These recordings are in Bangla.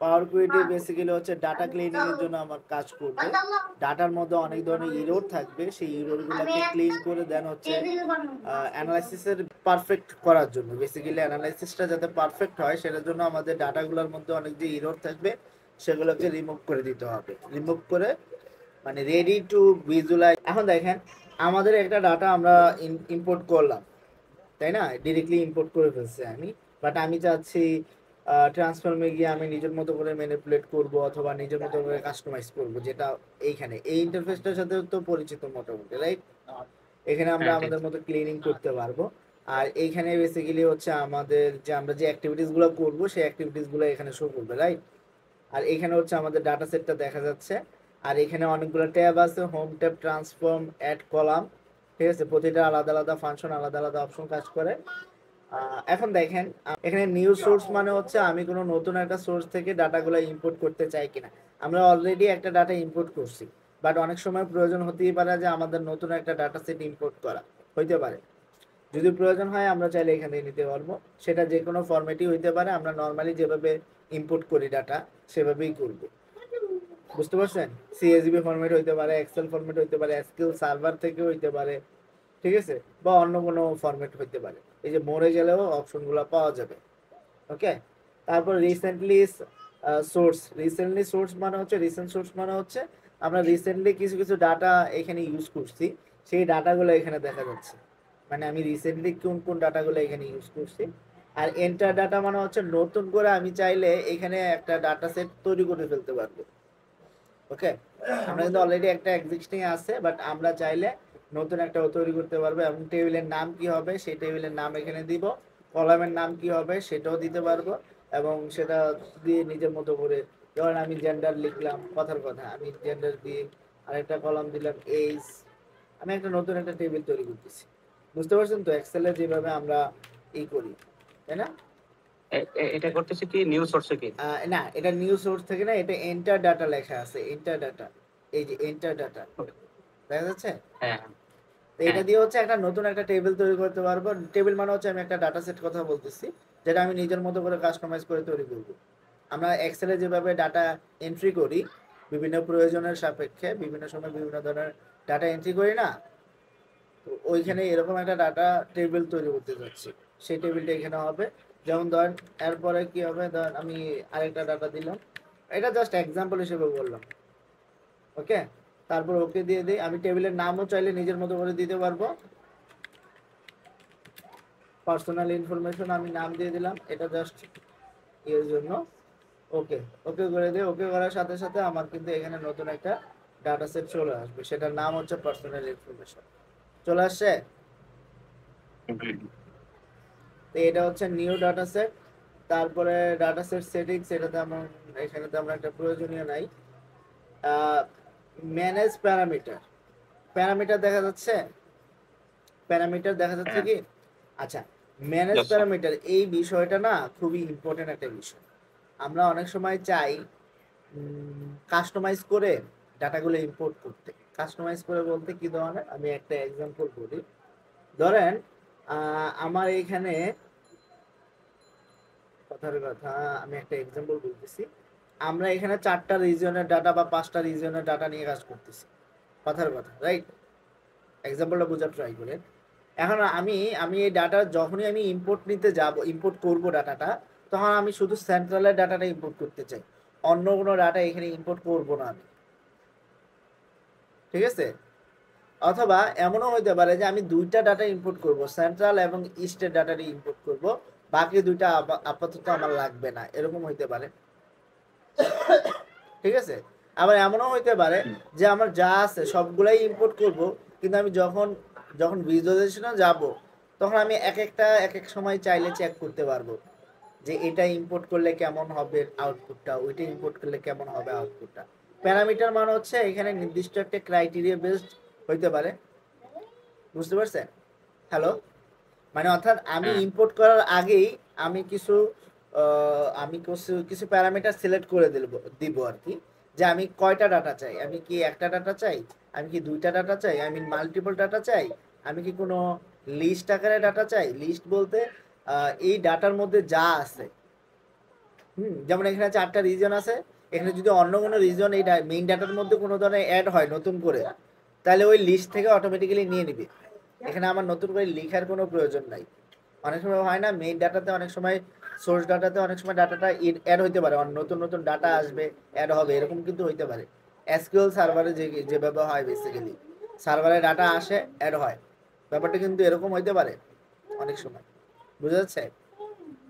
পাওয়ার কুইটি বেসিক্যালি হচ্ছে ডাটা ক্লিনিং এর জন্য আমার কাজ করবে। ডাটার মধ্যে অনেক ধরনের ইরর থাকবে, সেই ইররগুলোকে ক্লিন করে দেন হচ্ছে অ্যানালাইসিসের পারফেক্ট করার জন্য। বেসিক্যালি অ্যানালাইসিসটা যাতে পারফেক্ট হয় সেটার জন্য আমাদের ডাটাগুলোর মধ্যে অনেক যে ইরর থাকবে সেগুলোকে রিমুভ করে দিতে হবে। রিমুভ করে মানে রেডি টু ভিজুয়ালাইজ। এখন দেখেন আমাদের একটা ডাটা আমরা ইম্পোর্ট করলাম, তাই না? ডিরেক্টলি ইম্পোর্ট করে ফেলছি আমি, বাট আমি চাচ্ছি ট্রান্সফর্মে গিয়ে আমি নিজের মতো করে ম্যানিপুলেট করব অথবা নিজের মতো করে কাস্টমাইজ করব, যেটা এইখানে এই ইন্টারফেসটার সাথে তো পরিচিত মোটামুটি, রাইট? এখানে আমরা হ্যাঁ ঠিক। আমাদের মতো ক্লিনিং করতে পারবো। আর এইখানে বেসিক্যালি হচ্ছে আমাদের যে আমরা যে অ্যাক্টিভিটিস গুলো করবো সেই অ্যাক্টিভিটিস গুলো এখানে শো করবে, রাইট? আর এখানে হচ্ছে আমাদের ডাটা সেটটা দেখা যাচ্ছে। আর এখানে অনেকগুলো ট্যাব আছে, home tab, transform, add column, ঠিক আছে? প্রতিটা আলাদা আলাদা ফাংশন, আলাদা আলাদা অপশন কাজ করে। এখন দেখেন এখানে নিউ সোর্স মানে হচ্ছে আমি কোনো নতুন একটা সোর্স থেকে ডাটাগুলো ইম্পোর্ট করতে চাই কিনা। আমরা অলরেডি একটা ডাটা ইম্পোর্ট করছি, বাট অনেক সময় প্রয়োজন হতেই পারে যে আমাদের নতুন একটা ডাটা সেট ইম্পোর্ট করা হইতে পারে। যদি প্রয়োজন হয় আমরা চাইলে এখানে নিতে পারবো, সেটা যে কোনো ফরম্যাটই হইতে পারে। আমরা নর্মালি যেভাবে ইম্পোর্ট করি ডাটা সেভাবেই করব, বুঝতে পারছেন? সিএসভি ফরম্যাট হইতে পারে, এক্সেল ফরম্যাট হইতে পারে, এসকিউএল সার্ভার থেকে হইতে পারে, ঠিক আছে? বা অন্য কোনো ফরম্যাট হইতে পারে। এই যে মোড়ে গেলেও অপশনগুলো পাওয়া যাবে। ওকে, তারপর রিসেন্টলি সোর্স। রিসেন্টলি সোর্স মানে হচ্ছে, রিসেন্ট সোর্স মানে হচ্ছে আমরা রিসেন্টলি কিছু কিছু ডাটা এখানে ইউজ করছি, সেই ডাটাগুলো এখানে দেখা যাচ্ছে। মানে আমি রিসেন্টলি কোন কোন ডাটাগুলো এখানে ইউজ করছি। আর এন্টার ডাটা মানে হচ্ছে নতুন করে আমি চাইলে এখানে একটা ডাটা সেট তৈরি করে ফেলতে পারবো। ওকে, আমরা কিন্তু অলরেডি একটা এক্সিস্টিং আছে, বাট আমরা চাইলে নতুন একটা তৈরি করতে পারবো। এবং টেবিলের নাম কি হবে সেই টেবিলের নাম এখানে দিব, কলামের নাম কি হবে সেটাও দিতে পারবো। এবং সেটা দিয়ে নিজের মতো করে, ধরেন আমি জেন্ডার লিখলাম, কথার কথা আমি জেন্ডার দিয়ে আরেকটা কলাম দিলাম এইজ। আমি একটা নতুন একটা টেবিল তৈরি করতেছি, বুঝতে পারছেন তো? এক্সেলে যেভাবে আমরা এই করি, তাই না? এটা করতেছে কি নিউ সোর্সে কি? না, এটা নিউ সোর্স থেকে না, এটা এন্টার ডাটা লেখা আছে, এন্টার ডাটা। এই যে এন্টার ডাটা দেখা যাচ্ছে, হ্যাঁ তো এটা হ্যাঁ। দিয়ে হচ্ছে একটা নতুন একটা টেবিল তৈরি করতে পারবো। টেবিল মানে হচ্ছে আমি একটা ডাটা সেট কথা বলতেছি, যেটা আমি নিজের মতো করে কাস্টমাইজ করে তৈরি করবো। আমরা এক্সেলে যেভাবে ডাটা এন্ট্রি করি বিভিন্ন প্রয়োজনের সাপেক্ষে, বিভিন্ন সময় বিভিন্ন ধরনের ডাটা এন্ট্রি করি না, তো ওইখানে এরকম একটা ডাটা টেবিল তৈরি করতে যাচ্ছি। সেই টেবিলটা এখানে হবে। যেমন ধরেন এরপরে কি হবে, ধরেন আমি আরেকটা ডাটা দিলাম, এটা জাস্ট এক্সাম্পল হিসেবে বললাম। ওকে, তারপর ওকে দিয়ে দিই। আমি টেবিলের নামও চাইলে নিজের মতো করে দিতে পারবো। পার্সোনাল ইনফরমেশন আমি নাম দিয়ে দিলাম, এটা জাস্ট এর জন্য। ওকে, ওকে করে দিই। ওকে করার সাথে সাথে আমার কিন্তু এখানে নতুন একটা ডাটা সেট চলে আসবে, সেটার নাম হচ্ছে পার্সোনাল ইনফরমেশন। চলে আসছে। তো এটা হচ্ছে নিউ ডাটা সেট। তারপরে ডাটা সেট সেটিংস, এটাতে আমার এখানে তো আমরা একটা প্রয়োজনীয় নাই। Manage parameter. প্যারামিটার দেখা যাচ্ছে, প্যারামিটার দেখা যাচ্ছে হ্যাঁ কি? আচ্ছা, ম্যানেজ যাচ্ছে। প্যারামিটার এই বিষয়টা না খুবই ইম্পর্টেন্ট একটা বিষয়। আমরা অনেক সময় চাই কাস্টমাইজ করে ডাটাগুলো ইম্পোর্ট করতে। কাস্টমাইজ করে বলতে কি ধরনের, আমি একটা এক্সাম্পল বলি। ধরেন আমার এইখানে কথার কথা, আমি একটা এক্সাম্পল বলতেছি। আমরা এখানে 4টা রিজিয়নের ডাটা বা 5টা রিজিয়নের ডাটা নিয়ে কাজ করতেছি, কথার কথা, রাইট? এক্সাম্পলটা বোঝার ট্রাই করেন। এখন আমি আমি এই ডাটা যখনই আমি ইম্পোর্ট নিতে যাব, ইম্পোর্ট করব ডাটাটা, তখন আমি শুধু সেন্ট্রালের ডাটাটা ইম্পোর্ট করতে চাই, অন্য কোনো ডাটা এখানে ইম্পোর্ট করব না আমি, ঠিক আছে? অথবা এমনও হইতে পারে যে আমি 2টা ডাটা ইম্পোর্ট করব, সেন্ট্রাল এবং ইস্টের ডাটাটি ইম্পোর্ট করব, বাকি 2টা আপাতত আমার লাগবে না, এরকম হইতে পারে, ঠিক আছে? আবার এমনও হইতে পারে যে আমার যা আছে সবগুলাই ইম্পোর্ট করব, কিন্তু আমি যখন যখন ভিজুয়ালাইজেশনে যাব তখন আমি এক একটা এক এক সময় চাইলে চেক করতে পারবো যে এটা ইম্পোর্ট করলে কেমন হবে আউটপুটটা, ওইটা ইম্পোর্ট করলে কেমন হবে আউটপুটটা। প্যারামিটার মানে হচ্ছে এখানে নির্দিষ্ট একটা ক্রাইটেরিয়া বেসড হইতে পারে, বুঝতে পারছেন? হ্যালো, মানে অর্থাৎ আমি হ্যাঁ ইম্পোর্ট করার আগেই আমি কিছু আমি কিছু কিছু প্যারামিটার সিলেক্ট করে দিব আর কি, যে আমি কয়টা ডাটা চাই, আমি কি একটা ডাটা চাই, আমি কি 2টা ডাটা চাই, আমি মাল্টিপল ডাটা চাই, আমি কি কোনো লিস্ট আকারে ডাটা চাই। লিস্ট বলতে এই ডাটার মধ্যে যা আছে, যেমন এখানে 4টা রিজন আছে, এখানে যদি অন্য কোনো রিজন এই মেইন ডাটার মধ্যে কোনো ধরনের অ্যাড হয় নতুন করে, তাহলে ওই লিস্ট থেকে অটোমেটিক্যালি নিয়ে নিবে। এখানে আমার নতুন করে লেখার কোনো প্রয়োজন নাই। অনেক সময় হয় না, মেইন ডাটাতে অনেক সময়, সোর্স ডাটাতে অনেক সময় ডাটাটা অ্যাড হইতে পারে, নতুন নতুন ডাটা আসবে, অ্যাড হবে, এরকম কিন্তু হইতে পারে। এসকিউএল সার্ভারে যেভাবে হয় বেসিক্যালি, সার্ভারে ডাটা আসে, অ্যাড হয়, ব্যাপারটা কিন্তু এরকম হইতে পারে অনেক সময়। বুঝা যাচ্ছে?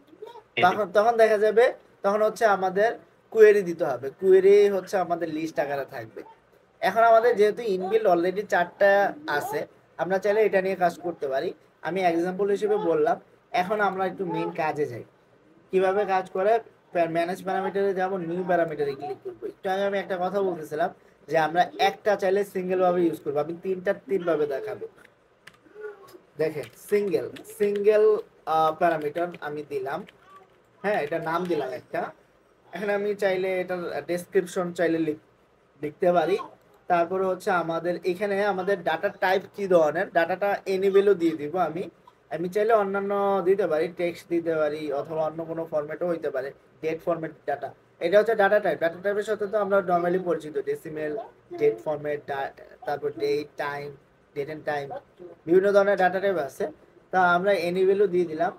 জি জি। তখন তখন দেখা যাবে, তখন হচ্ছে আমাদের কোয়েরি দিতে হবে, কোয়েরি হচ্ছে আমাদের লিস্ট আকারে থাকবে। এখন আমাদের যেহেতু ইনবিল্ড অলরেডি 4টা আছে, আমরা চাইলে এটা নিয়ে কাজ করতে পারি। আমি এক্সাম্পল হিসেবে বললাম। এখন আমরা একটু মেইন কাজে যাই, কিভাবে কাজ করে। ম্যানেজ প্যারামিটারে যাব, নিউ প্যারামিটারে ক্লিক করবো। একটু আগে আমি একটা কথা বলতেছিলাম যে আমরা একটা চাইলে সিঙ্গেল ভাবে ইউজ করবো, আমি তিন ভাবে দেখাবো। দেখেন, সিঙ্গেল সিঙ্গেল প্যারামিটার আমি দিলাম, হ্যাঁ, এটা নাম দিলাম একটা। এখানে আমি চাইলে এটার ডেসক্রিপশন চাইলে লিখতে পারি। তারপরে হচ্ছে আমাদের এখানে আমাদের ডাটা টাইপ কি ধরনের, ডাটাটা এনি ভ্যালু দিয়ে দিব আমি। আমি চাইলে অন্যান্য দিতে পারি, টেক্সট দিতে পারি, অথবা অন্য কোনো ফরম্যাটও হইতে পারে, ডেট ফরম্যাট ডাটা। এটা হচ্ছে ডাটা টাইপ। ডাটা টাইপের সাথে তো আমরা নর্মালি পরিচিত, ডেসিমেল, ডেট ফরম্যাট, তারপর date time, date and time, বিভিন্ন ধরনের ডাটা টাইপ আছে। তা আমরা এনি ভ্যালু দিয়ে দিলাম।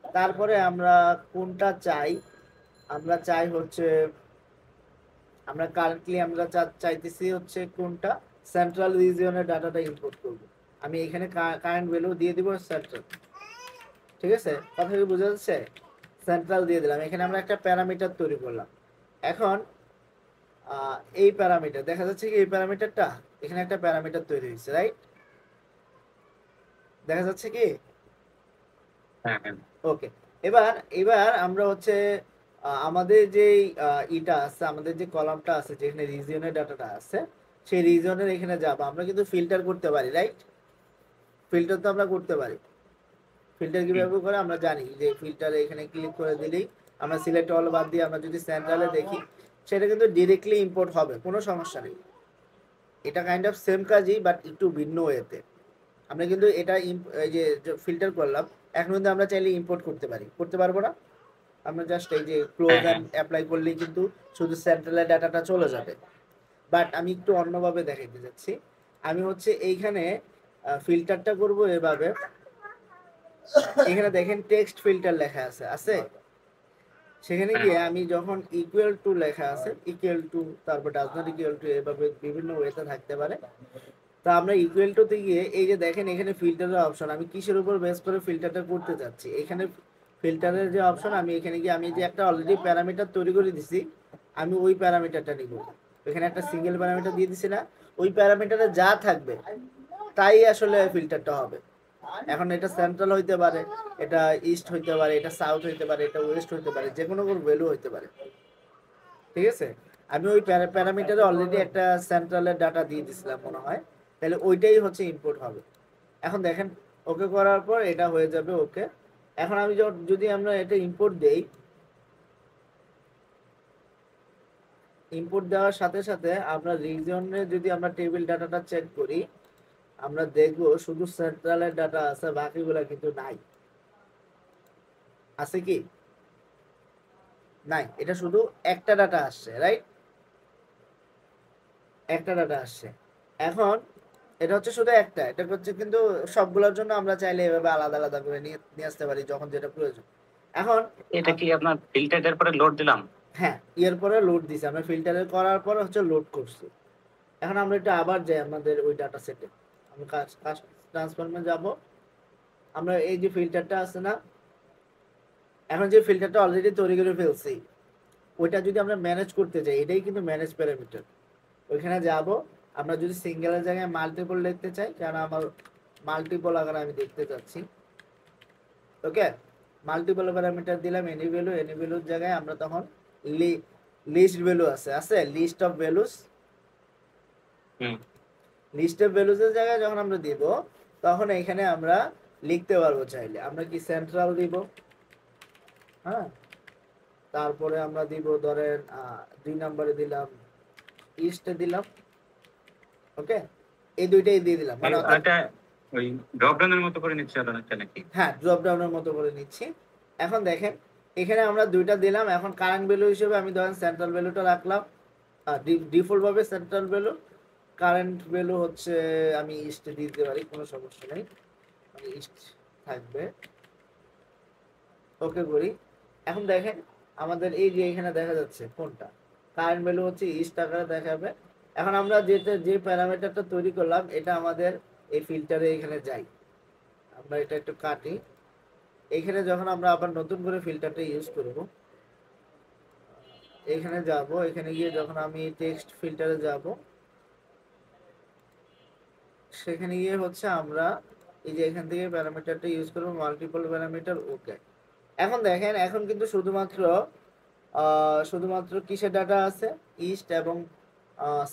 তারপরে আমরা কোনটা চাই, আমরা চাই হচ্ছে, আমরা কারেন্টলি আমরা চাইতেছি হচ্ছে কোনটা, সেন্ট্রাল রিজিয়নের ডাটাটা ইম্পোর্ট করব। আমি এখানে কারেন্ট ভ্যালু দিয়ে দিব সেন্ট্রাল। ঠিক আছে, কথা কি বোঝা যাচ্ছে? সেন্ট্রাল দিয়ে দিলাম, এখানে আমরা একটা প্যারামিটার তৈরি করলাম। এখন এই প্যারামিটার দেখা যাচ্ছে কি, এই প্যারামিটারটা এখানে একটা প্যারামিটার তৈরি হয়েছে, রাইট? দেখা যাচ্ছে কি? হ্যাঁ হ্যাঁ। ওকে। এবার এবার আমরা হচ্ছে আমাদের যে ইটা আছে, আমাদের যে কলামটা আছে যেখানে রিজিয়নের ডাটাটা আছে, সেই রিজিয়নের এখানে যাব। আমরা কিন্তু ফিল্টার করতে পারি, রাইট? ফিল্টার তো আমরা করতে পারি। ফিল্টার হুম। কিভাবে করে আমরা জানি, যে ফিল্টারে এখানে ক্লিক করে দিলেই আমরা সিলেক্ট অল বাদ দিয়ে আমরা যদি সেন্ট্রালে দেখি, সেটা কিন্তু ডিরেক্টলি ইম্পোর্ট হবে, কোনো সমস্যা নেই। এটা কাইন্ড অফ সেম কাজই, বাট একটু ভিন্ন ওয়েতে। আমরা কিন্তু এটা এই যে ফিল্টার করলাম, এখন কিন্তু আমরা চাইলে ইম্পোর্ট করতে পারি, করতে পারবো না? আমরা জাস্ট এই যে ক্লোজ হ্যাঁ হ্যাঁ। অ্যান্ড অ্যাপ্লাই করলেই কিন্তু শুধু সেন্ট্রালের ডাটাটা চলে যাবে। বাট আমি একটু অন্যভাবে দেখাইতে যাচ্ছি। আমি হচ্ছে এইখানে ফিল্টারটা করব এভাবে। এখানে দেখেন টেক্সট ফিল্টার লেখা আছে, আছে? সেখানে হ্যাঁ গিয়ে আমি যখন ইকুয়াল টু লেখা আছে, ইকুয়াল টু, তারপর ডাজ নট ইকুয়াল টু, এভাবে বিভিন্ন ওয়েতে থাকতে পারে। তা আমরা ইকুয়াল টুতে গিয়ে এই যে দেখেন এখানে ফিল্টারের অপশন, আমি কিসের উপর বেস করে ফিল্টারটা করতে চাচ্ছি, এখানে ফিল্টারের যে অপশন, আমি এখানে গিয়ে আমি যে একটা অলরেডি প্যারামিটার তৈরি করে দিছি, আমি ওই প্যারামিটারটা নিব। এখানে একটা সিঙ্গেল প্যারামিটার দিয়ে দিছি না, ওই প্যারামিটারে যা থাকবে তাই আসলে ফিল্টারটা হবে। এখন এটা সেন্ট্রাল হইতে পারে, এটা ইস্ট হইতে পারে, এটা সাউথ হইতে পারে, এটা ওয়েস্ট হইতে পারে, যে কোনো ভ্যালু হইতে পারে। ঠিক আছে, আমি ওই প্যারামিটারে অলরেডি একটা সেন্ট্রালের ডাটা দিয়ে দিছিলাম মনে হয়, তাহলে ওইটাই হচ্ছে ইম্পোর্ট হবে। এখন দেখেন, ওকে করার পর এটা হয়ে যাবে ওকে। এখন আমি যদি আমরা এটা ইম্পোর্ট দেই, ইম্পোর্ট দেওয়ার সাথে সাথে আমরা রিজিয়নে যদি আমরা টেবিল ডাটাটা চেক করি, আমরা দেখবো শুধু সেন্ট্রালের ডাটা আছে, বাকিগুলা কিন্তু নাই। আছে কি? নাই, এটা শুধু একটা ডাটা আসছে, রাইট? একটা ডাটা আসছে। এখন এটা হচ্ছে শুধু একটা, এটা হচ্ছে কিন্তু সবগুলোর জন্য আমরা চাইলে এভাবে আলাদা আলাদা করে নিয়ে নিয়ে আসতে পারি যখন যেটা প্রয়োজন। এখন এটা কি আপনার ফিল্টারের পরে লোড দিলাম? হ্যাঁ, এর পরে লোড দিছি আমরা, ফিল্টারে করার পরে হচ্ছে লোড করছি। এখন আমরা একটু আবার যাই আমাদের ওই ডাটা সেটে, আমরা কাজ কাজ ট্রান্সফর্মে যাব। আমরা এই যে ফিল্টারটা আছে না, এখন যে ফিল্টারটা অলরেডি তৈরি করে ফেলছি, ওইটা যদি আমরা ম্যানেজ করতে চাই, এটাই কিন্তু ম্যানেজ প্যারামিটার। ওইখানে যাব, আমরা যদি সিঙ্গেলের জায়গায় মাল্টিপল লিখতে চাই, কারণ আমার মাল্টিপল আকারে আমি দেখতে চাচ্ছি। ওকে, মাল্টিপল প্যারামিটার দিলাম এনি ভ্যালু, এনি ভ্যালুর জায়গায় আমরা তখন লিস্ট ভ্যালু আছে, আছে list of values. Hmm. List of values এর জায়গায় যখন আমরা দিব, তখন এখানে আমরা লিখতে পারবো চাইলে আমরা কি সেন্ট্রাল দিব, হ্যাঁ, তারপরে আমরা দিব ধরেন 2 নম্বরে দিলাম ইস্টে দিলাম। ওকে, এই দুইটাই দিয়ে দিলাম, মানে অর্থাৎ এটা ওই ড্রপ ডাউনের মতো করে নিচ্ছে অনেকটা নাকি? হ্যাঁ, ড্রপ ডাউনের মতো করে নিচ্ছি। এখন দেখেন, এখানে আমরা দুইটা দিলাম। এখন কারেন্ট ভ্যালু হিসেবে আমি ধরেন সেন্ট্রাল ভ্যালুটা রাখলাম, ডিফল্ট ভাবে সেন্ট্রাল ভ্যালু। কারেন্ট ভ্যালু হচ্ছে আমি ইস্ট দিতে পারি, কোনো সমস্যা নেই, মানে ইস্ট থাকবে। ওকে করি। এখন দেখেন আমাদের এই যে এখানে দেখা যাচ্ছে কোনটা কারেন্ট ভ্যালু হচ্ছে ইস্ট আকারে দেখাবে। এখন আমরা যে প্যারামিটারটা তৈরি করলাম এটা আমাদের এই ফিল্টারে এখানে যাই, আমরা এটা একটু কাটি। এখানে যখন আমরা আবার নতুন করে ফিল্টারটা ইউজ করব, এখানে যাব, এখানে গিয়ে যখন আমি টেক্সট ফিল্টারে যাব, সেখানে গিয়ে হচ্ছে আমরা এই যে এখান থেকে প্যারামিটারটা ইউজ করব, মাল্টিপল প্যারামিটার। ওকে, এখন দেখেন এখন কিন্তু শুধুমাত্র কিসের ডাটা আছে, ইস্ট এবং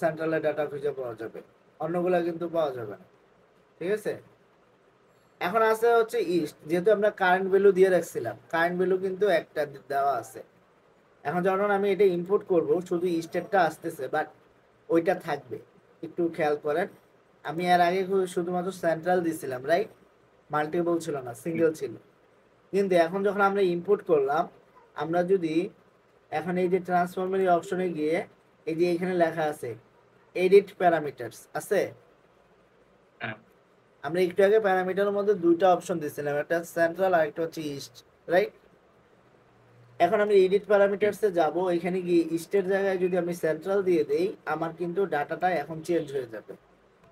সেন্ট্রালের ডাটা খুঁজে পাওয়া যাবে, অন্যগুলা কিন্তু পাওয়া যাবে না। ঠিক আছে, এখন আছে হচ্ছে ইস্ট, যেহেতু আমরা কারেন্ট ভ্যালু দিয়ে রাখছিলাম, কারেন্ট ভ্যালু কিন্তু একটা দেওয়া আছে। এখন যখন আমি এটা ইনপুট করব শুধু ইস্টেরটা আসতেছে, বাট ওইটা থাকবে। একটু খেয়াল করেন, আমি এর আগে শুধুমাত্র সেন্ট্রাল দিছিলাম, রাইট? মাল্টিপল ছিল না, সিঙ্গেল ছিল। কিন্তু এখন যখন আমরা ইনপুট করলাম, আমরা যদি এখন এই যে ট্রান্সফর্মের অপশনে গিয়ে এই যে এখানে লেখা আছে এডিট প্যারামিটারস আছে, হ্যাঁ আমরা একটু আগে প্যারামিটারের মধ্যে দুইটা অপশন দিছিলাম, একটা সেন্ট্রাল আর একটা হচ্ছে ইস্ট, রাইট? এখন আমি এডিট প্যারামিটারসে যাব, এখানে গিয়ে ইস্টের জায়গায় যদি আমি সেন্ট্রাল দিয়ে দেই, আমার কিন্তু ডাটাটা এখন চেঞ্জ হয়ে যাবে।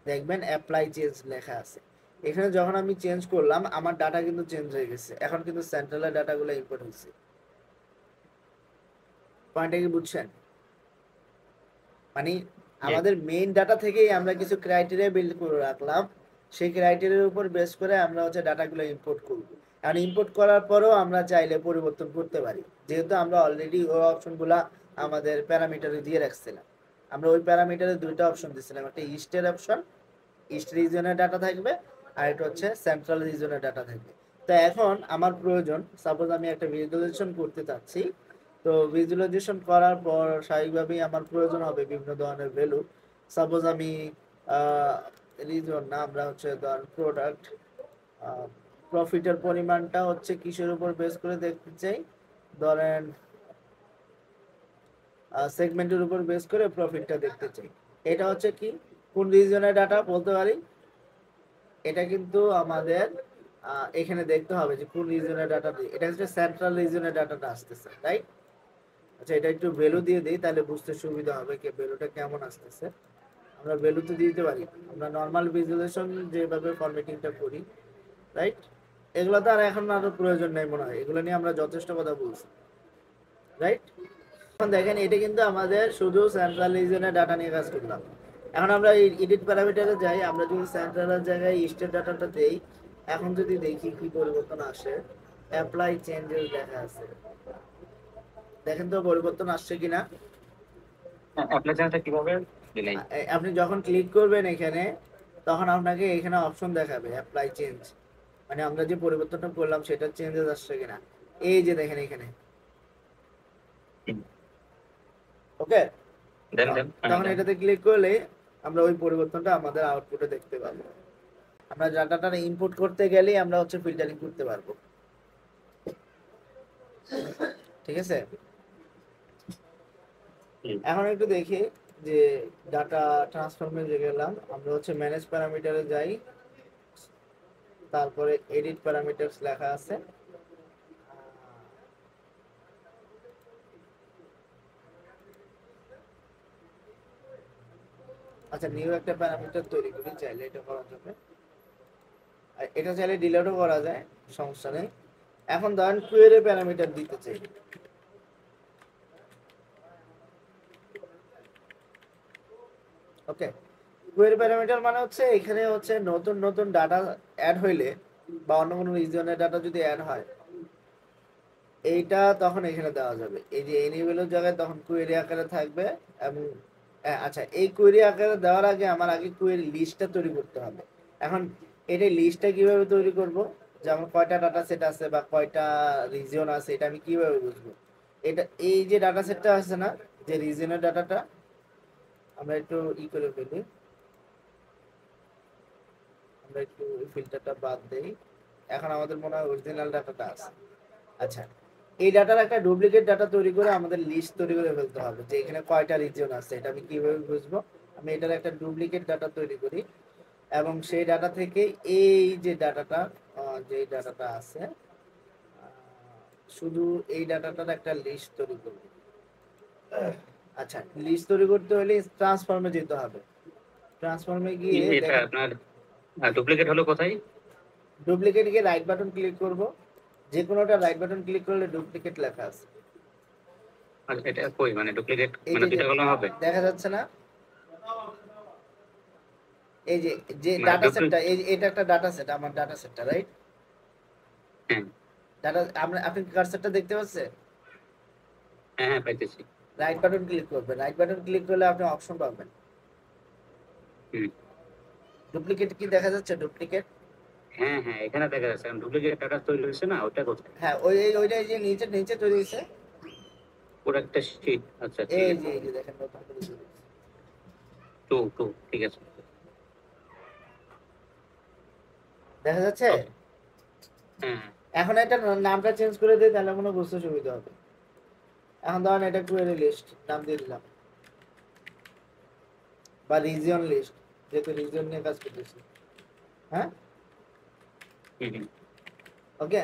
দেখবেন অ্যাপ্লাই চেঞ্জ লেখা আছে এখানে। যখন আমি চেঞ্জ করলাম আমার ডাটা কিন্তু চেঞ্জ হয়ে গেছে, এখন কিন্তু সেন্ট্রালের ডাটাগুলো ইম্পোর্ট হয়েছে। পয়েন্টটা কি বুঝছেন? মানে জি। আমাদের মেইন ডাটা থেকেই আমরা কিছু ক্রাইটেরিয়া বিল্ড করে রাখলাম, সেই ক্রাইটেরিয়ার উপর বেস করে আমরা হচ্ছে ডাটাগুলো ইম্পোর্ট করব। আর ইম্পোর্ট করার পরেও আমরা চাইলে পরিবর্তন করতে পারি, যেহেতু আমরা অলরেডি ওই অপশনগুলা আমাদের প্যারামিটারে দিয়ে রাখছিলাম। আমরা ওই প্যারামিটারে দুইটা অপশন দিয়েছিলাম, একটা ইস্টের অপশন, ইস্ট রিজনের ডাটা থাকবে, আর এটা হচ্ছে সেন্ট্রাল রিজনের ডাটা থাকবে। তো এখন আমার প্রয়োজন, সাপোজ আমি একটা ভিজুয়ালাইজেশন করতে চাচ্ছি, তো ভিজুয়ালাইজেশন করার পর স্বাভাবিকভাবেই আমার প্রয়োজন হবে বিভিন্ন ধরনের ভ্যালু। সাপোজ আমি রিজন না, আমরা হচ্ছে ধর প্রোডাক্ট প্রফিটের পরিমাণটা হচ্ছে কিসের উপর বেস করে দেখতে চাই, ধরেন সেগমেন্টের উপর বেস করে প্রফিটটা দেখতে চাই। এটা হচ্ছে কি কোন রিজনের ডাটা বলতে পারি, এটা কিন্তু আমাদের এখানে দেখতে হবে যে কোন রিজনের ডাটা দিয়ে, এটা হচ্ছে সেন্ট্রাল রিজনের ডাটাটা আসতেছে, রাইট? আচ্ছা, এটা একটু ভ্যালু দিয়ে দিই তাহলে বুঝতে সুবিধা হবে কি ভ্যালুটা কেমন আসতেছে। আমরা ভ্যালু তো দিতে পারি, আমরা নর্মাল ভিজুয়ালাইজেশন যেভাবে ফরম্যাটিংটা করি, রাইট? এগুলো তো আর এখন আরো প্রয়োজন নেই মনে হয়, এগুলো নিয়ে আমরা যথেষ্ট কথা বলছি, রাইট? এখন দেখেন এটা কিন্তু আমাদের শুধু সেন্ট্রাল রিজনের ডাটা নিয়ে কাজ করলাম। এখন আমরা এই এডিট প্যারামিটারে যাই, আমরা যদি সেন্ট্রালের জায়গায় ইস্টের ডাটাটা দেই, এখন যদি দেখি কি পরিবর্তন আসে, অ্যাপ্লাই চেঞ্জেস লেখা আছে, দেখেন তো পরিবর্তন আসছে কিনা। অ্যাপ্লাই চেঞ্জটা কিভাবে দিলেই? আপনি যখন ক্লিক করবেন এখানে, তখন আপনাকে এখানে অপশন দেখাবে অ্যাপ্লাই চেঞ্জ, মানে আমরা যে পরিবর্তনটা করলাম সেটা চেঞ্জেস আসছে কিনা। এই যে দেখেন এখানে, ওকে। দেন দেন, হ্যাঁ তখন দেন। এটাতে ক্লিক করলে আমরা ওই পরিবর্তনটা আমাদের আউটপুটে দেখতে পাবো। আমরা ডাটাটা ইনপুট করতে গেলেই আমরা হচ্ছে ফিল্টারিং করতে পারবো, ঠিক আছে। হুম। এখন একটু দেখি যে ডাটা ট্রান্সফর্মে যে গেলাম, আমরা হচ্ছে ম্যানেজ প্যারামিটারে যাই, তারপরে এডিট প্যারামিটারস লেখা আছে। আচ্ছা, নিউ একটা প্যারামিটার তৈরি করি, চাইলে এটা করা যাবে, আর এটা চাইলে ডিলিটও করা যায়, সমস্যা নেই। এখন ধরেন কোয়েরি প্যারামিটার দিতে চাই, ওকে। কোয়েরি প্যারামিটার মানে হচ্ছে এখানে হচ্ছে নতুন নতুন ডাটা অ্যাড হইলে বা অন্য কোনো রিজনের ডাটা যদি অ্যাড হয়, এইটা তখন এখানে দেওয়া যাবে। এই যে এনিমেলের জায়গায় তখন কোয়েরি আকারে থাকবে। এবং আচ্ছা, এই কোয়েরি আকারে দেওয়ার আগে আমার আগে কোয়েরি লিস্টটা তৈরি করতে হবে। এখন এটা লিস্টটা কিভাবে তৈরি করব, যে আমার কয়টা ডাটা সেট আছে বা কয়টা রিজিয়ন আছে, এটা আমি কিভাবে বুঝবো? এটা এই যে ডাটা সেটটা আছে না, যে রিজিয়নের ডাটাটা, আমরা একটু করে ফেলি, আমরা একটু ফিল্টারটা বাদ দেই। এখন আমাদের মনে হয় অরিজিনাল ডাটাটা আছে। আচ্ছা, এই ডাটার একটা ডুপ্লিকেট ডাটা তৈরি করে আমাদের লিস্ট তৈরি করে ফেলতে হবে যে এখানে কয়টা রিজিয়ন আছে। এটা আমি কিভাবে বুঝবো? আমি এটার একটা ডুপ্লিকেট ডাটা তৈরি করি এবং সেই ডাটা থেকে এই যে ডাটাটা আছে শুধু এই ডাটাটার একটা লিস্ট তৈরি করব। আচ্ছা, লিস্ট তৈরি করতে হলে ট্রান্সফর্মে যেতে হবে। ট্রান্সফর্মে গিয়ে এটা আপনার ডুপ্লিকেট হলো কোথায়? ডুপ্লিকেট গিয়ে রাইট বাটন ক্লিক করব। যে কোনোটা রাইট বাটন ক্লিক করলে ডুপ্লিকেট লেখা আছে। আর এটা কই মানে ডুপ্লিকেট এই মানে যে দুইটা কলম হবে? দেখা যাচ্ছে না? এই যে যে মানে ডাটা সেটটা, এটা একটা ডাটা সেট, আমার ডাটা সেটটা, রাইট? হ্যাঁ ডাটা আপনি কার্সারটা দেখতে পাচ্ছেন? হ্যাঁ হ্যাঁ পাইতেছি। রাইট বাটন ক্লিক করবেন। রাইট বাটন ক্লিক করলে আপনি অপশন পাবেন। হুম ডুপ্লিকেট কি দেখা যাচ্ছে? ডুপ্লিকেট, হ্যাঁ হ্যাঁ এখানে দেখা যাচ্ছে ডুপ্লিকেট ডাটা তৈরি হয়েছে না, ওটা কোথায়? হ্যাঁ ওইটা এই যে নিচে নিচে তৈরি হয়েছে। পুরো একটা শীট, আচ্ছা ঠিক এই আছে। যে দেখেন নতুন করে তৈরি হয়েছে। টু টু ঠিক আছে। দেখা যাচ্ছে? ওকে হ্যাঁ এখন এটা নামটা চেঞ্জ করে দিই, তাহলে মনে হয় বুঝতে সুবিধা হবে। এখন ধরেন এটা কোয়েরি লিস্ট নাম দিয়ে দিলাম, বা রিজিয়ন লিস্ট, যেহেতু রিজিয়ন নিয়ে কাজ করতেছি। হ্যাঁ, হুম ওকে।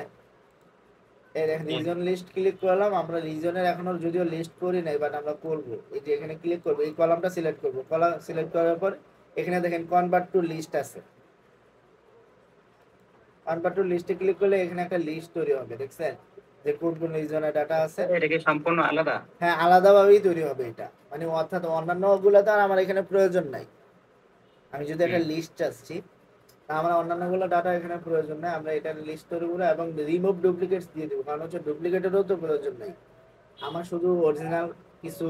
এই দেখেন হুম রিজন লিস্ট ক্লিক করলাম। আমরা রিজনের এখনো যদিও লিস্ট করি নাই, বাট আমরা করব। এই যে এখানে ক্লিক করব, এই কলামটা সিলেক্ট করব। কলাম সিলেক্ট করার পর এখানে দেখেন কনভার্ট টু লিস্ট আছে। কনভার্ট টু লিস্টে ক্লিক করলে এখানে একটা লিস্ট তৈরি হবে, দেখছেন যে কোন কোন রিজনের ডাটা আছে। এটা কি সম্পূর্ণ আলাদা? হ্যাঁ, আলাদাভাবেই তৈরি হবে এটা, মানে অর্থাৎ অন্যান্য গুলো তো আর আমার এখানে প্রয়োজন নাই। আমি যদি একটা হুম লিস্ট চাচ্ছি, তা আমার অন্যান্য গুলো ডাটা এখানে প্রয়োজন নাই। আমরা এটা লিস্ট তৈরি করবো এবং রিমুভ ডুপ্লিকেটস দিয়ে দেবো, কারণ হচ্ছে ডুপ্লিকেটেরও তো প্রয়োজন নাই। আমার শুধু অরিজিনাল কিছু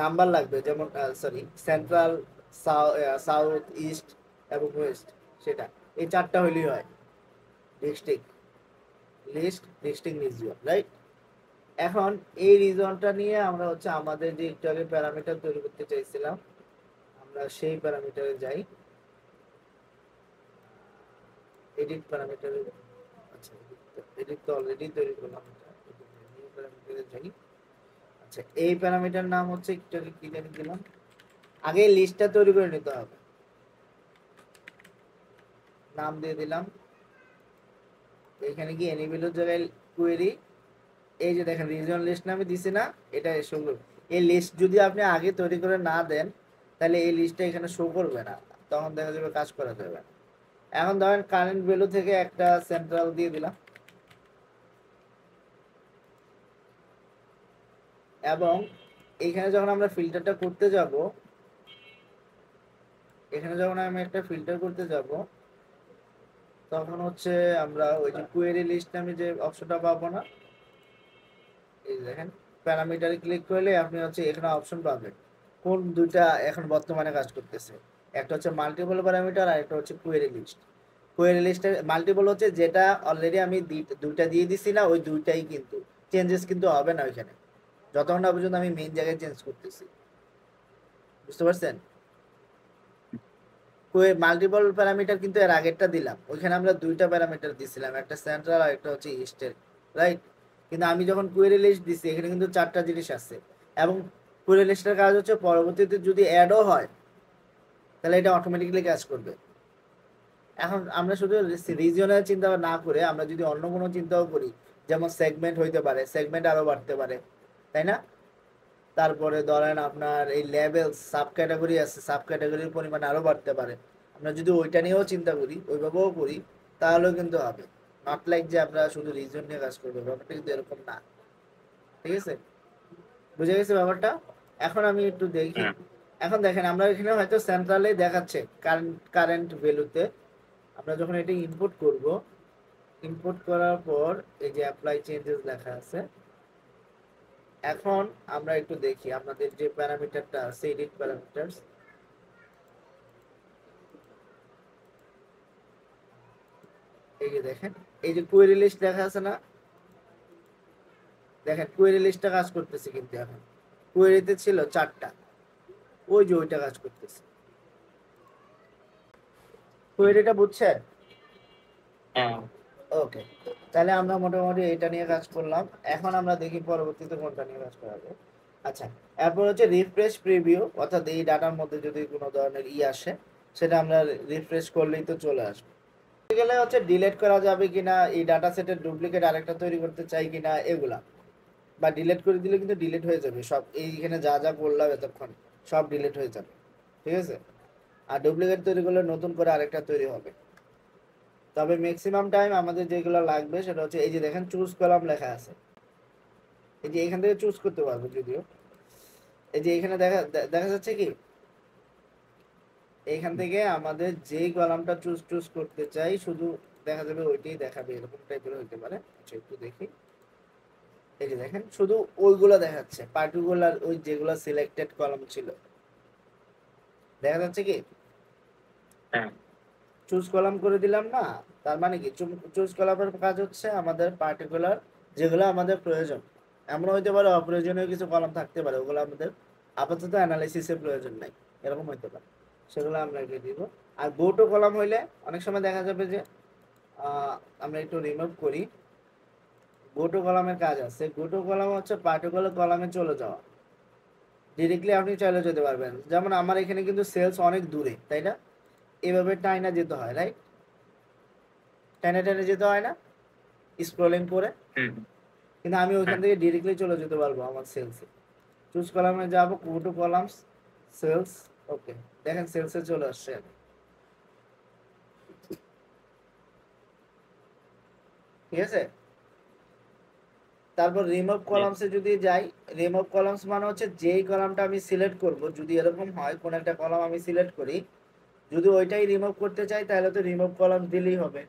নাম্বার লাগবে, যেমন সরি সেন্ট্রাল, সাউথ, ইস্ট এবং ওয়েস্ট, সেটা এই চারটা হইলেই হয়। District list, district region, right? এখন এই রিজনটা নিয়ে আমরা হচ্ছে আমাদের যে একটু আগে প্যারামিটার তৈরি করতে চাইছিলাম, আমরা সেই প্যারামিটারে যাই। এডিট প্যারামিটারে, আচ্ছা এডিট তো অলরেডি তৈরি করলাম, নিউ প্যারামিটারে যাই। আচ্ছা, এই প্যারামিটার নাম হচ্ছে একটু আগে কি জানি দিলাম, আগে লিস্টটা তৈরি করে নিতে হবে। নাম দিয়ে দিলাম, এখানে কি এনিমেলের জায়গায় কোয়েরি, এই যে দেখেন রিজন লিস্ট নামে দিছি না, এটা শো করবে। এই লিস্ট যদি আপনি আগে তৈরি করে না দেন, তাহলে এই লিস্টটা এখানে শো করবে না, তখন দেখা যাবে কাজ করা যাবে না। এখন ধরেন কারেন্ট ভ্যালু থেকে একটা সেন্ট্রাল দিয়ে দিলাম, এবং এখানে যখন আমরা ফিল্টারটা করতে যাব, এখানে যখন আমি একটা ফিল্টার করতে যাব, তখন হচ্ছে আমরা ওই যে কোয়েরি লিস্ট নামে যে অপশনটা পাবো না, এই দেখেন প্যারামিটারে ক্লিক করলে আপনি হচ্ছে এখানে অপশন পাবেন কোন দুইটা এখন বর্তমানে কাজ করতেছে। একটা হচ্ছে মাল্টিপল প্যারামিটার আর একটা হচ্ছে কোয়েরি লিস্ট। কোয়েরি লিস্টের মাল্টিপল হচ্ছে যেটা অলরেডি আমি দুইটা দিয়ে দিছি না, ওই দুইটাই কিন্তু চেঞ্জেস কিন্তু হবে না ওইখানে, যতক্ষণ না পর্যন্ত আমি মেইন জায়গায় চেঞ্জ করতেছি। বুঝতে পারছেন? মাল্টিপল প্যারামিটার কিন্তু এর আগেরটা দিলাম, ওইখানে আমরা দুইটা প্যারামিটার দিছিলাম, একটা সেন্ট্রাল আর একটা হচ্ছে ইস্টের, রাইট? কিন্তু আমি যখন কোয়েরি লিস্ট দিছি, এখানে কিন্তু চারটা জিনিস আছে, এবং কোয়েরি লিস্টের কাজ হচ্ছে পরবর্তীতে যদি অ্যাডও হয়, তাহলে এটা অটোমেটিক্যালি কাজ করবে। এখন আমরা শুধু রিজিয়নের চিন্তা না করে আমরা যদি অন্য কোনো চিন্তাও করি, যেমন সেগমেন্ট হইতে পারে, সেগমেন্ট আরো বাড়তে পারে, তাই না? তারপরে ধরেন আপনার এই লেভেল সাব ক্যাটাগরি আছে, সাব ক্যাটাগরির পরিমাণ আরো বাড়তে পারে। আমরা যদি ওইটা নিয়েও চিন্তা করি, ওইভাবেও করি, তাহলেও কিন্তু হবে। নট লাইক যে আমরা শুধু রিজন নিয়ে কাজ করবো, ব্যাপারটা কিন্তু এরকম না। ঠিক আছে, বুঝে গেছে ব্যাপারটা? এখন আমি একটু দেখি। হ্যাঁ এখন দেখেন আমরা এখানে হয়তো সেন্ট্রালে দেখাচ্ছে কারেন্ট ভ্যালুতে, আমরা যখন এটা ইনপুট করব, ইনপুট করার পর এই যে অ্যাপ্লাই চেঞ্জেস লেখা আছে। এখন আমরা একটু দেখি আপনাদের যে প্যারামিটারটা আছে, এডিট প্যারামিটারস, এই যে দেখেন এই যে কোয়েরি লিস্ট লেখা আছে না, দেখেন কোয়েরি লিস্টটা কাজ করতেছে, কিন্তু এখন কোয়েরিতে ছিল চারটা, ওই যে ওইটা কাজ করতেছে। কোয়েরিটা বুঝছেন? হ্যাঁ ওকে। তাহলে আমরা মোটামুটি এটা নিয়ে কাজ করলাম। এখন আমরা দেখি পরবর্তীতে কোনটা নিয়ে কাজ করা যায়। আচ্ছা, এরপর হচ্ছে রিফ্রেশ প্রিভিউ, অর্থাৎ এই ডাটার মধ্যে যদি কোনো ধরনের আসে সেটা আমরা রিফ্রেশ করলেই তো চলে আসবে। গেলে হচ্ছে ডিলিট করা যাবে কিনা, এই ডাটা সেটের ডুপ্লিকেট আরেকটা তৈরি করতে চাই কিনা এগুলা, বা ডিলিট করে দিলে কিন্তু ডিলিট হয়ে যাবে সব, এইখানে যা যা করলাম এতক্ষণ সব ডিলিট হয়ে যাবে, ঠিক আছে। আর ডুপ্লিকেট তৈরি করলে নতুন করে আরেকটা তৈরি হবে। তবে ম্যাক্সিমাম টাইম আমাদের যেগুলো লাগবে সেটা হচ্ছে এই যে দেখেন চুজ কলাম লেখা আছে, এই যে এখান থেকে চুজ করতে পারবো, যদিও এই যে এখানে দেখা দেখা যাচ্ছে কি, এইখান থেকে আমাদের যেই কলামটা চুজ চুজ করতে চাই শুধু দেখা যাবে ওইটাই দেখাবে, এরকম টাইপের হইতে পারে। আচ্ছা একটু দেখি, এই যে দেখেন শুধু ওইগুলো দেখাচ্ছে, পার্টিকুলার ওই যেগুলো সিলেক্টেড কলাম ছিল দেখা যাচ্ছে কি, হ্যাঁ চুজ কলাম করে দিলাম না, তার মানে কি চুজ কলামের কাজ হচ্ছে আমাদের পার্টিকুলার যেগুলো আমাদের প্রয়োজন, এমন হইতে পারে অপ্রয়োজনীয় কিছু কলাম থাকতে পারে, ওগুলো আমাদের আপাতত অ্যানালাইসিসের প্রয়োজন নাই, এরকম হইতে পারে, সেগুলো আমরা এগিয়ে দিব। আর গো টু কলাম হইলে অনেক সময় দেখা যাবে যে আমরা একটু রিমুভ করি, গো টু কলামের কাজ আছে, গো টু কলাম হচ্ছে পার্টিকুলার কলামে চলে যাওয়া, ডিরেক্টলি আপনি চলে যেতে পারবেন। যেমন আমার এখানে কিন্তু সেলস অনেক দূরে, তাই না, এভাবে টাইনা যেতে হয়, রাইট, টাইনা টাইনা যেতে হয় না স্ক্রলিং করে, হুম কিন্তু আমি ওইখান হ্যাঁ থেকে ডিরেক্টলি চলে যেতে পারবো আমার সেলসে। চুজ কলামে যাবো, গো টু কলামস, সেলস, ওকে, দেখেন সেলসে চলে আসছে, ঠিক আছে। তারপর রিমুভ জি কলামসে যদি যাই, রিমুভ কলামস মানে হচ্ছে যেই কলামটা আমি সিলেক্ট করব, যদি এরকম হয় কোন একটা কলাম আমি সিলেক্ট করি, যদি ওইটাই রিমুভ করতে চাই তাহলে তো রিমুভ কলাম দিলেই হবে।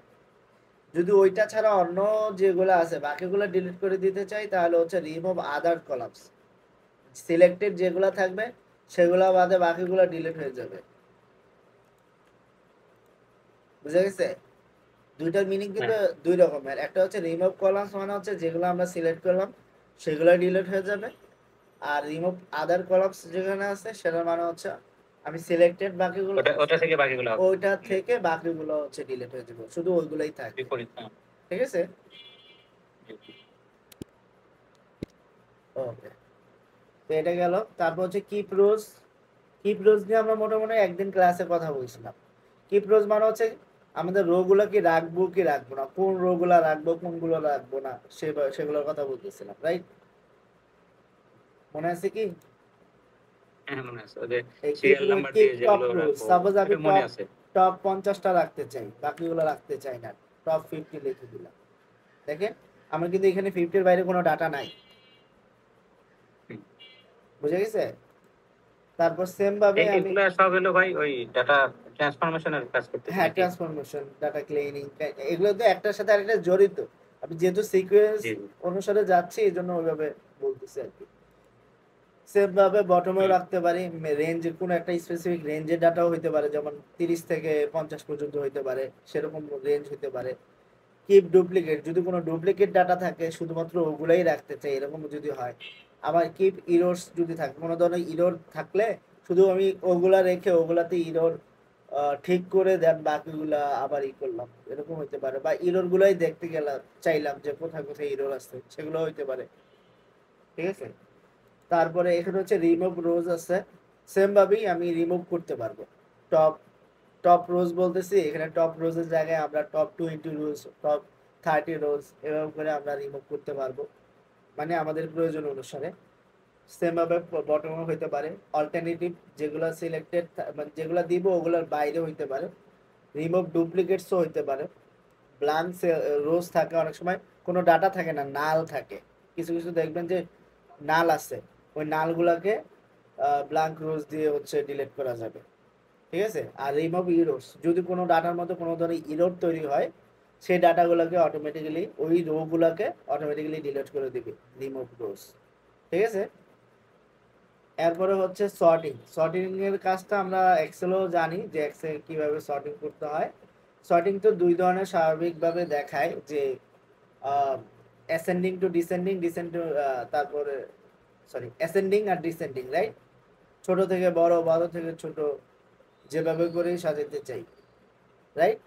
যদি ওইটা ছাড়া অন্য যেগুলো আছে বাকিগুলো ডিলিট করে দিতে চাই তাহলে হচ্ছে রিমুভ আদার কলামস, সিলেক্টেড যেগুলো থাকবে সেগুলো বাদে বাকিগুলো ডিলিট হয়ে যাবে, বুঝা গেছে। দুইটার মিনিং কিন্তু হ্যাঁ দুই রকমের, একটা হচ্ছে রিমুভ কলামস মানে হচ্ছে যেগুলো আমরা সিলেক্ট করলাম সেগুলো ডিলিট হয়ে যাবে, আর রিমুভ আদার কলামস যেখানে আছে সেটার মানে হচ্ছে আমি সিলেক্টেড বাকিগুলো, ওটা ওটা থেকে বাকিগুলো হবে ওইটা থেকে বাকিগুলো হচ্ছে ডিলিট হয়ে যাবে, শুধু ওইগুলোই থাকবে, বিপরীত। হ্যাঁ ঠিক আছে। জি, জি। ওকে, তো এটা গেল। তারপর হচ্ছে কিপ রোজ, কিপ রোজ নিয়ে আমরা মোটামুটি একদিন ক্লাসে কথা বলছিলাম। কিপ রোজ মানে হচ্ছে আমাদের রো গুলো কি রাখবো কি রাখবো না, কোন রো গুলা রাখবো কোনগুলো রাখবো না, সেগুলোর কথা বলতেছিলাম, রাইট, মনে আছে কি। হ্যাঁ মনে আছে, ওদের এই সিরিয়াল নাম্বার কিপ দিয়ে টপ যেগুলো রোজ, রাখবো সাপোজ আমি এটা মনে টপ আছে। টপ 50টা রাখতে চাই, বাকিগুলো রাখতে চাই না, টপ 50 লিখে দিলাম, দেখেন আমার কিন্তু এখানে 50-এর বাইরে কোনো ডাটা নাই, হুম। বুঝে গেছে। তারপর সেম ভাবে আমি, এগুলা সব হলো ভাই ওই ডাটা ট্রান্সফরমেশনের কাজ করতেছে হ্যাঁ নাকি? ট্রান্সফরমেশন, ডাটা ক্লিনিং, এগুলো তো একটার সাথে আরেকটা জড়িত, আমি যেহেতু সিকোয়েন্স জি জি। অনুসারে যাচ্ছি এই জন্য ওইভাবে বলতেছি আর কি। সেম ভাবে বটমেও হুম রাখতে পারি, রেঞ্জ কোনো একটা স্পেসিফিক রেঞ্জের ডাটাও হইতে পারে, যেমন 30 থেকে 50 পর্যন্ত হইতে পারে, সেরকম রেঞ্জ হইতে পারে। কিপ ডুপ্লিকেট, যদি কোনো ডুপ্লিকেট ডাটা থাকে শুধুমাত্র ওগুলাই রাখতে চাই এরকম যদি হয়। আবার কিপ ইরোরস যদি থাকে, কোনো ধরনের ইরোর থাকলে শুধু আমি ওগুলা রেখে ওগুলাতে ইরোর ঠিক করে দেন বাকিগুলা আবার করলাম, এরকম হইতে পারে। বা ইরোর গুলাই দেখতে গেলাম, চাইলাম যে কোথায় কোথায় ইরোর আছে সেগুলো হইতে পারে, ঠিক আছে। তারপরে এখানে হচ্ছে রিমুভ রোজ আছে, সেম ভাবেই আমি রিমুভ করতে পারবো। টপ টপ রোজ বলতেছি, এখানে টপ রোজের জায়গায় আমরা টপ 20 রোজ, টপ 30 রোজ এভাবে করে আমরা রিমুভ করতে পারবো, মানে আমাদের প্রয়োজন অনুসারে। সেম ভাবে বটমও হইতে পারে, অল্টারনেটিভ যেগুলো সিলেক্টেড মানে যেগুলো দিব ওগুলোর বাইরে হইতে পারে, রিমুভ ডুপ্লিকেটসও হইতে পারে। ব্ল্যাঙ্ক রোজ থাকে, অনেক সময় কোনো ডাটা থাকে না, নাল থাকে, কিছু কিছু দেখবেন যে নাল আছে, ওই নালগুলাকে ব্ল্যাঙ্ক রোজ দিয়ে হচ্ছে ডিলিট করা যাবে, ঠিক আছে। আর রিমুভ ইরোর্স, যদি কোনো ডাটার মধ্যে কোনো ধরনের ইরোর তৈরি হয় সেই ডাটাগুলোকে অটোমেটিক্যালি ওই রো গুলাকে অটোমেটিক্যালি ডিলিট করে দিবে রিমুভ রোজ, ঠিক আছে। এরপরে হচ্ছে সর্টিং, সর্টিং এর কাজটা আমরা এক্সেলও জানি যে এক্সেল কিভাবে সর্টিং করতে হয়। সর্টিং তো দুই ধরনের স্বাভাবিকভাবে দেখায়, যে অ্যাসেন্ডিং টু ডিসেন্ডিং, তারপরে সরি অ্যাসেন্ডিং আর ডিসেন্ডিং, রাইট, ছোট থেকে বড়, বড় থেকে ছোট, যেভাবে করেই সাজাতে চাই, রাইট,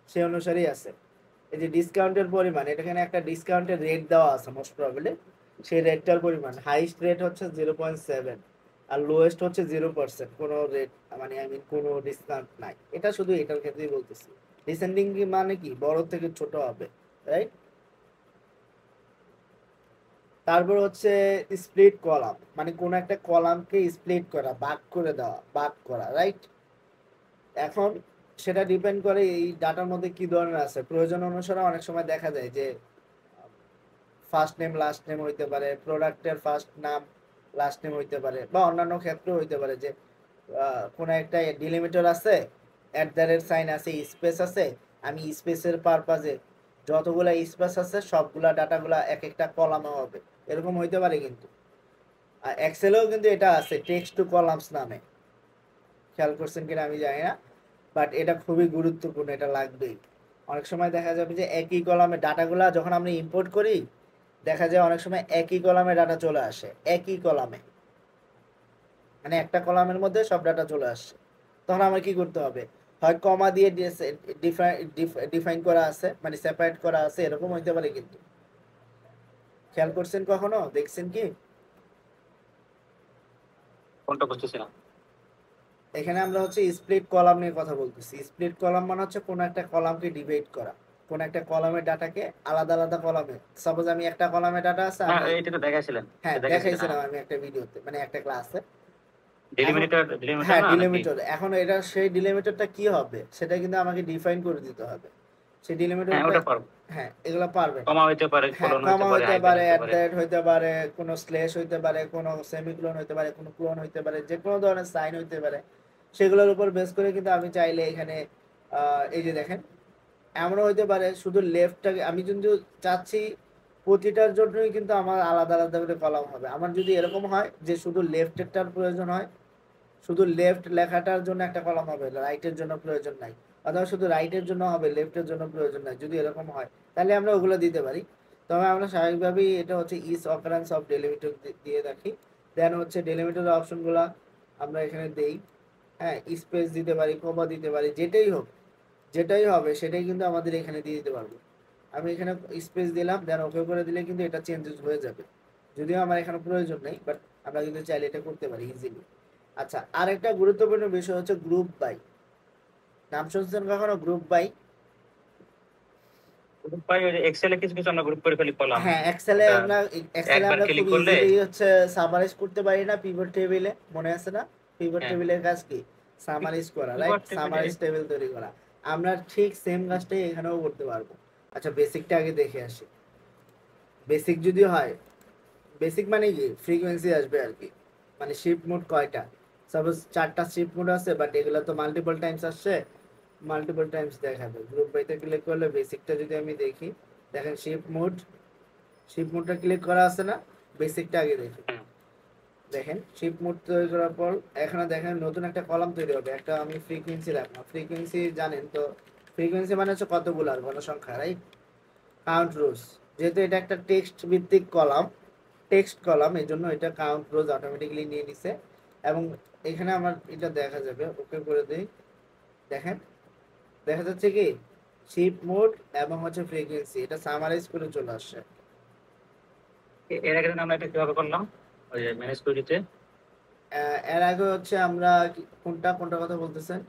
সে অনুসারেই আছে। এই যে ডিসকাউন্টের পরিমাণ, এখানে একটা ডিসকাউন্টের রেট দেওয়া আছে মোস্ট প্রবাবলি, সেই রেটটার পরিমাণ হাইস্ট রেট হচ্ছে 0.7 আর লোয়েস্ট হচ্ছে 0%। কোনো রেট মানে আই মিন কোনো ডিসকাউন্ট নাই, এটা শুধু এটার ক্ষেত্রেই বলতেছি। ডিসেন্ডিং কি মানে কি বড় থেকে ছোট হবে, রাইট? তারপর হচ্ছে স্প্লিট কলাম, মানে কোন একটা কলামকে স্প্লিট করা, ভাগ করে দেওয়া, ভাগ করা, রাইট? এখন সেটা ডিপেন্ড করে এই ডাটার মধ্যে কি ধরনের আছে। প্রয়োজন অনুসারে অনেক সময় দেখা যায় যে ফার্স্ট নেম লাস্ট নেম হইতে পারে, প্রোডাক্টের ফার্স্ট নাম লাস্ট নেম হইতে পারে, বা অন্যান্য ক্ষেত্রেও হইতে পারে যে কোনো একটা ডিলিমিটার আছে, অ্যাট দ্য রেট সাইন আছে, স্পেস আছে, আমি স্পেসের পারপাজে যতগুলা স্পেস আছে সবগুলা ডাটাগুলা এক একটা কলামে হবে, এরকম হইতে পারে। কিন্তু আর এক্সেলেও কিন্তু এটা আছে টেক্সট টু কলামস নামে, খেয়াল করছেন কিনা আমি জানি না, বাট এটা খুবই গুরুত্বপূর্ণ, এটা লাগবেই। অনেক সময় দেখা যাবে যে একই কলামে ডাটাগুলা যখন আমরা ইম্পোর্ট করি, দেখা যায় অনেক সময় একই কলামে ডাটা চলে আসে, একই কলামে, মানে একটা কলামের মধ্যে সব ডাটা চলে আসছে। তখন আমার কি করতে হবে, হয় কমা দিয়ে ডিফাইন করা আছে, মানে সেপারেট করা আছে, এরকম হইতে পারে। কিন্তু খেয়াল করছেন, কখনো দেখছেন কি? কোনটা বুঝতেছিলাম? এখানে আমরা হচ্ছে স্প্লিট কলাম নিয়ে কথা বলতেছি। স্প্লিট কলাম মানে হচ্ছে কোন একটা কলামকে ডিভাইড করা, কোন একটা কলামের ডাটাকে আলাদা আলাদা কলামে, সাপোজ আমি একটা কলামে ডাটা আছে, হ্যাঁ, আমি এইটা তো দেখাইছিলেন, হ্যাঁ এটা দেখাইছিলেন। দেখাইছিলাম হ্যাঁ, আমি একটা ভিডিওতে, মানে একটা ক্লাসে। এখন ডিলিমিটার ডিলিমিটার হ্যাঁ না নাকি? ডিলিমিটার, এখন এটা সেই ডিলিমিটারটা কি হবে সেটা কিন্তু আমাকে ডিফাইন করে দিতে হবে। সেই হ্যাঁ, ডিলিমিটারটা ওটা পারবো। হ্যাঁ এগুলো পারবেন। কমা হইতে পারে, হ্যাঁ কোলন হইতে কমা পারে, হইতে হাইফেন পারে, হইতে অ্যাট পারে। দ্যাট হইতে পারে, কোনো স্ল্যাশ হইতে পারে, কোনো সেমিক্লোন হইতে পারে, কোনো ক্লোন হইতে পারে, যে কোনো ধরনের সাইন হইতে পারে। সেগুলোর উপর বেস করে কিন্তু আমি চাইলে এখানে এই যে দেখেন, এমনও হইতে পারে শুধু লেফটটাকে আমি কিন্তু চাচ্ছি প্রতিটার জন্যই কিন্তু আমার আলাদা আলাদা করে কলাম হবে। আমার যদি এরকম হয় যে শুধু লেফটেরটার প্রয়োজন হয়, শুধু লেফট লেখাটার জন্য একটা কলাম হবে, রাইটের জন্য প্রয়োজন নাই, অথবা শুধু রাইটের জন্য হবে, লেফটের জন্য প্রয়োজন নাই, যদি এরকম হয় তাহলে আমরা ওগুলো দিতে পারি। তবে আমরা স্বাভাবিকভাবেই এটা হচ্ছে ইজ অকারেন্স অফ ডেলিমিটার দিয়ে রাখি। দেন হচ্ছে ডেলিমিটার অপশনগুলো আমরা এখানে দেই। হ্যাঁ স্পেস দিতে পারি, কমা দিতে পারি, যেটাই হোক, যেটাই হবে সেটাই কিন্তু আমাদের এখানে দিয়ে দিতে পারবো। আমি এখানে স্পেস দিলাম, দেন ওকে করে দিলে কিন্তু এটা চেঞ্জেস হয়ে যাবে, যদিও আমার এখানে প্রয়োজন নেই, বাট আমরা কিন্তু চাইলে এটা করতে পারি ইজিলি। আচ্ছা, আরেকটা গুরুত্বপূর্ণ বিষয় হচ্ছে গ্রুপ বাই। নাম শুনছেন কখনো গ্রুপ বাই? গ্রুপ বাই এক্সেলে কিছু কিছু আমরা গ্রুপ করে ফেলি কলাম। হ্যাঁ এক্সেলে ওটা আমরা, এক্সেলে একবার আমরা খুব ক্লিক করলে, ইজিলি হচ্ছে সামারাইজ করতে পারি না পিভট টেবিলে, মনে আছে না? পিভট হ্যাঁ, টেবিলের কাজ কি? সামারাইজ করা, রাইট? কিবোর্ড টেবিলে। সামারাইজ টেবিল তৈরি করা। আমরা ঠিক সেম কাজটাই এখানেও করতে পারবো। আচ্ছা বেসিকটা আগে দেখে আসি। বেসিক যদি হয়, বেসিক মানে কি ফ্রিকোয়েন্সি আসবে আর কি, মানে শিফট মোড কয়টা, সাপোজ 4টা শিফট মোড আছে, বাট এগুলো তো মাল্টিপল টাইমস আসছে, মাল্টিপল টাইমস দেখাবে। গ্রুপ বাইতে ক্লিক করলে বেসিকটা যদি আমি দেখি, দেখেন শিফট মোড, শিফট মোডটা ক্লিক করা আছে না? বেসিকটা আগে দেখি। হ্যাঁ, দেখেন শিফট মোড তৈরি করার পর এখানে দেখেন নতুন একটা কলাম তৈরি হবে, একটা আমি ফ্রিকোয়েন্সি রাখলাম। ফ্রিকোয়েন্সি জানেন তো, ফ্রিকোয়েন্সি মানে হচ্ছে কতগুলো আর গণসংখ্যা, রাইট? কাউন্ট রোজ, যেহেতু এটা একটা টেক্সট ভিত্তিক কলাম, টেক্সট কলাম, এই জন্য এটা কাউন্ট রোজ অটোমেটিক্যালি নিয়ে নিছে। এবং এখানে আমার এটা দেখা যাবে, ওকে করে দিই। দেখেন দেখা যাচ্ছে কি শিফট মোড এবং হচ্ছে ফ্রিকোয়েন্সি, এটা সামারাইজ করে চলে আসছে। এর আগে আমরা এটা কিভাবে করলাম, ওই যে ম্যানেজ করে দিতে? এর আগে হচ্ছে আমরা কোনটা কোনটা কথা বলতেছেন?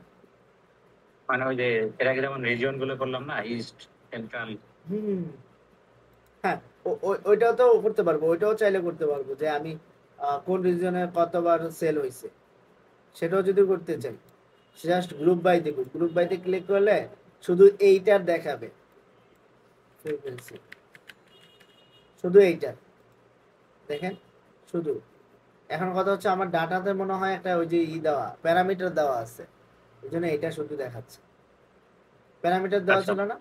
মানে ওই যে এর আগে যেমন রিজিয়ন গুলো করলাম না, ইস্ট, সেন্ট্রাল। হুম, হ্যাঁ ওইটাও তো করতে পারবো, ওইটাও চাইলে করতে পারবো যে আমি কোন রিজনে কতবার সেল হয়েছে, সেটাও যদি করতে চাই, জাস্ট গ্রুপ বাই দেবো। গ্রুপ বাইতে ক্লিক করলে শুধু এইটার দেখাবে ফ্রিকোয়েন্সি, শুধু এইটার, দেখেন শুধু। এখন কথা হচ্ছে আমার ডাটাতে মনে হয় একটা ওই যে দেওয়া প্যারামিটার দেওয়া আছে, এই জন্য এটা শুধু দেখাচ্ছে, প্যারামিটার দেওয়া আচ্ছা, ছিল না,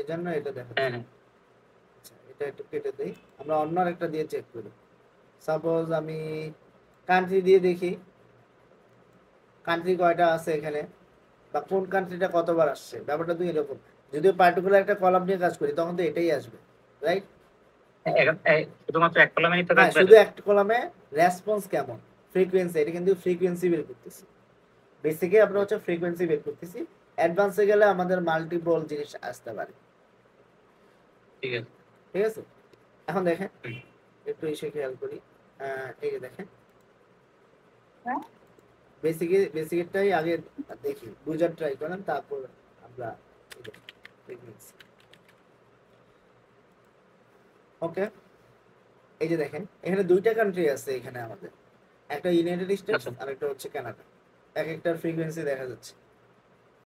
এই জন্য এটা দেখাচ্ছে। হ্যাঁ, হ্যাঁ। আচ্ছা এটা একটু কেটে দিই, আমরা অন্য একটা দিয়ে চেক করি। সাপোজ আমি কান্ট্রি দিয়ে দেখি, কান্ট্রি কয়টা আছে এখানে, বা কোন কান্ট্রিটা কতবার আসছে, ব্যাপারটা তো এরকম। যদিও পার্টিকুলার একটা কলাম নিয়ে কাজ করি তখন তো এটাই আসবে, রাইট? শুধুমাত্র এক কলামেই তো হ্যাঁ রাখবে? শুধু একটা কলামে রেসপন্স কেমন, ফ্রিকোয়েন্সি, এটা কিন্তু ফ্রিকোয়েন্সি বের করতেছি। বেসিকে আমরা হচ্ছে ফ্রিকোয়েন্সি বের করতেছি, অ্যাডভান্সে গেলে আমাদের মাল্টিপল জিনিস আসতে পারে। ঠিক আছে। ঠিক আছে, এখন দেখেন হুম। একটু এসে খেয়াল করি, এই যে দেখেন হ্যাঁ বেসিকটাই আগে দেখি, বুঝার ট্রাই করেন, তারপর আমরা ওকে। এই যে দেখেন এখানে দুইটা কান্ট্রি আছে এখানে আমাদের, একটা ইউনাইটেড স্টেটস আচ্ছা। আর একটা হচ্ছে কানাডা, এক একটার ফ্রিকোয়েন্সি দেখা যাচ্ছে।